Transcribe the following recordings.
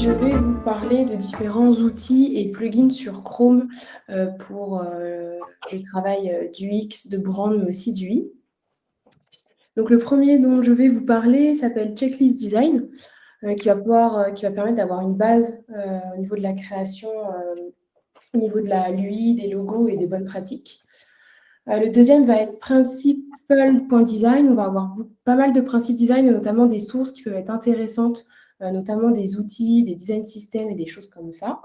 je vais vous parler de différents outils et plugins sur Chrome, pour, le travail, d'UX, de brand, mais aussi d'UI. Donc le premier dont je vais vous parler s'appelle Checklist Design, qui va permettre d'avoir une base, au niveau de la création, au niveau de la l'UI, des logos et des bonnes pratiques. Le deuxième va être Principle.design. On va avoir pas mal de principes design et notamment des sources qui peuvent être intéressantes, notamment des outils, des design systems et des choses comme ça.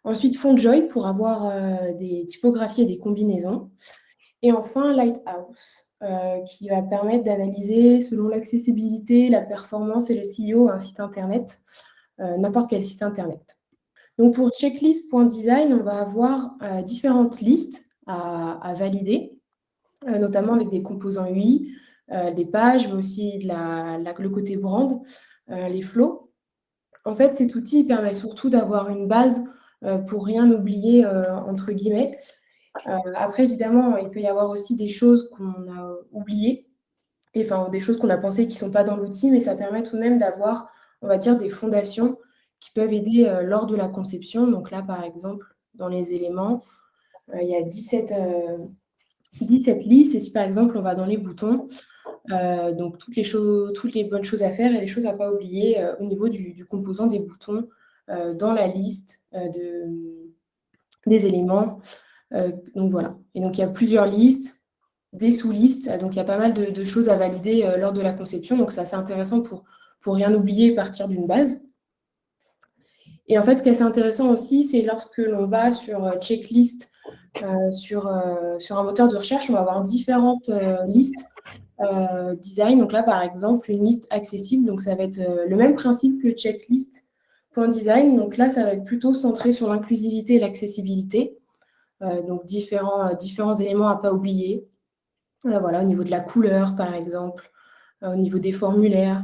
Ensuite, Fontjoy pour avoir des typographies et des combinaisons. Et enfin, Lighthouse, qui va permettre d'analyser, selon l'accessibilité, la performance et le SEO, un site internet, n'importe quel site internet. Donc pour checklist.design, on va avoir différentes listes à valider, notamment avec des composants UI, des pages, mais aussi le côté brand, les flows. En fait, cet outil permet surtout d'avoir une base pour rien oublier, entre guillemets. Après, évidemment, il peut y avoir aussi des choses qu'on a oubliées, et enfin des choses qu'on a pensées qui ne sont pas dans l'outil, mais ça permet tout de même d'avoir, on va dire, des fondations qui peuvent aider lors de la conception. Donc là, par exemple, dans les éléments, il y a 17 listes. Et si par exemple, on va dans les boutons, donc toutes les bonnes choses à faire et les choses à ne pas oublier au niveau du composant des boutons dans la liste des éléments. Donc voilà. Et donc il y a plusieurs listes, des sous-listes. Donc il y a pas mal de choses à valider lors de la conception. Donc c'est assez intéressant pour rien oublier et partir d'une base. Et en fait, ce qui est assez intéressant aussi, c'est lorsque l'on va sur checklist, sur un moteur de recherche, on va avoir différentes listes design. Donc là, par exemple, une liste accessible. Donc ça va être le même principe que checklist.design. Donc là, ça va être plutôt centré sur l'inclusivité et l'accessibilité. Donc différents éléments à ne pas oublier. Voilà, au niveau de la couleur, par exemple, au niveau des formulaires,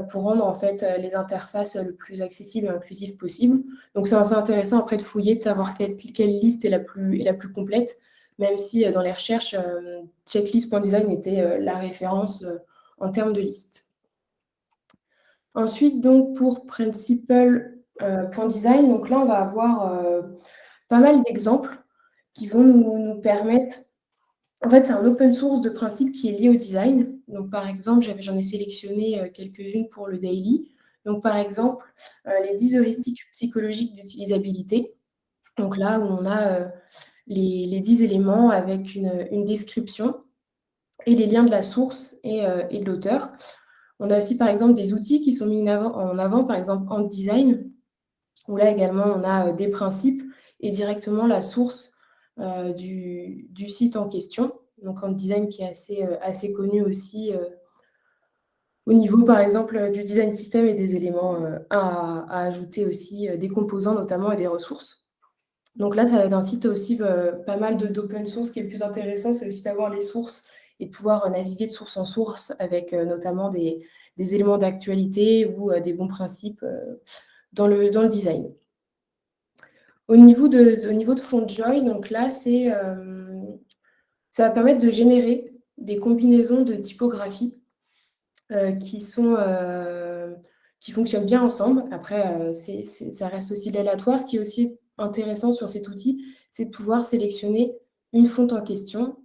pour rendre en fait les interfaces le plus accessibles et inclusives possible. Donc c'est assez intéressant après de fouiller, de savoir quelle liste est la plus complète, même si dans les recherches, checklist.design était la référence en termes de liste. Ensuite, donc pour Principle.design, donc là on va avoir pas mal d'exemples qui vont nous permettre. En fait, c'est un open source de principe qui est lié au design. Donc, par exemple, j'en ai sélectionné quelques-unes pour le daily. Donc, par exemple, les 10 heuristiques psychologiques d'utilisabilité. Donc là où on a les 10 éléments avec une description et les liens de la source et de l'auteur. On a aussi, par exemple, des outils qui sont mis en avant, par exemple, en design, où là également, on a des principes et directement la source du site en question. Donc en design qui est assez connu aussi au niveau, par exemple, du design system et des éléments à ajouter aussi, des composants notamment et des ressources. Donc là, ça va être un site aussi pas mal d'open source. Ce qui est le plus intéressant, c'est aussi d'avoir les sources et de pouvoir naviguer de source en source avec notamment des éléments d'actualité ou des bons principes dans le design. Au niveau de Fontjoy, donc là, ça va permettre de générer des combinaisons de typographie qui fonctionnent bien ensemble. Après, ça reste aussi aléatoire. Ce qui est aussi intéressant sur cet outil, c'est de pouvoir sélectionner une fonte en question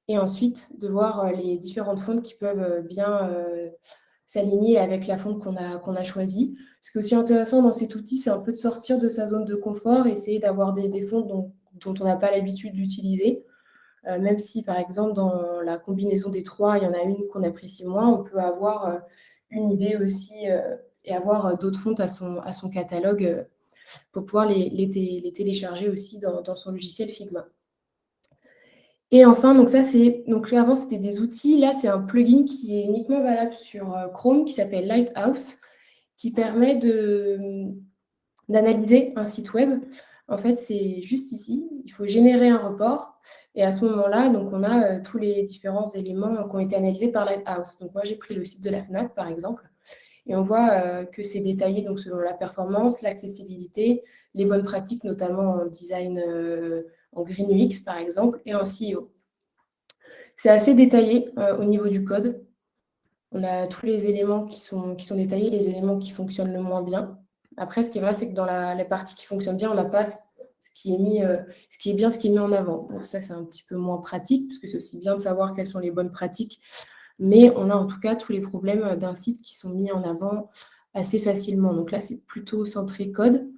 et ensuite de voir les différentes fontes qui peuvent bien s'aligner avec la fonte qu'on a choisie. Ce qui est aussi intéressant dans cet outil, c'est un peu de sortir de sa zone de confort, essayer d'avoir des fontes dont on n'a pas l'habitude d'utiliser. Même si, par exemple, dans la combinaison des trois, il y en a une qu'on apprécie moins, on peut avoir une idée aussi et avoir d'autres fontes à son catalogue pour pouvoir les télécharger aussi dans son logiciel Figma. Et enfin, donc là, avant, c'était des outils. Là, c'est un plugin qui est uniquement valable sur Chrome, qui s'appelle Lighthouse, qui permet d'analyser un site web. En fait, c'est juste ici. Il faut générer un report. Et à ce moment-là, donc, on a tous les différents éléments qui ont été analysés par Lighthouse. Donc, moi, j'ai pris le site de la FNAC, par exemple. Et on voit que c'est détaillé donc, selon la performance, l'accessibilité, les bonnes pratiques, notamment en design en Green UX, par exemple, et en SEO. C'est assez détaillé au niveau du code. On a tous les éléments qui sont détaillés, les éléments qui fonctionnent le moins bien. Après, ce qui est vrai, c'est que dans les parties qui fonctionnent bien, on n'a pas ce qui est mis, ce qui est bien, ce qui est mis en avant. Donc ça, c'est un petit peu moins pratique, parce que c'est aussi bien de savoir quelles sont les bonnes pratiques, mais on a en tout cas tous les problèmes d'un site qui sont mis en avant assez facilement. Donc là, c'est plutôt centré code.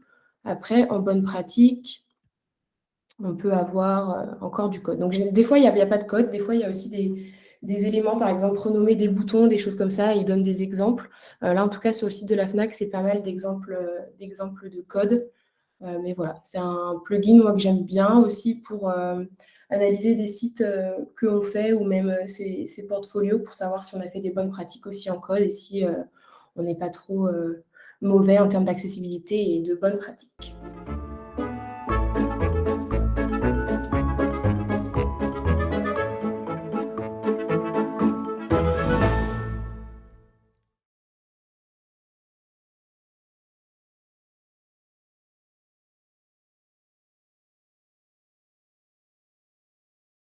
Après, en bonne pratique, on peut avoir encore du code. Donc des fois, il n'y a pas de code, des fois, il y a aussi des éléments, par exemple, renommer des boutons, des choses comme ça, ils donnent des exemples. Là, en tout cas, sur le site de la Fnac, c'est pas mal d'exemples de code. Mais voilà, c'est un plugin, moi, que j'aime bien aussi pour analyser des sites que l'on fait ou même ses portfolios pour savoir si on a fait des bonnes pratiques aussi en code et si on n'est pas trop mauvais en termes d'accessibilité et de bonnes pratiques.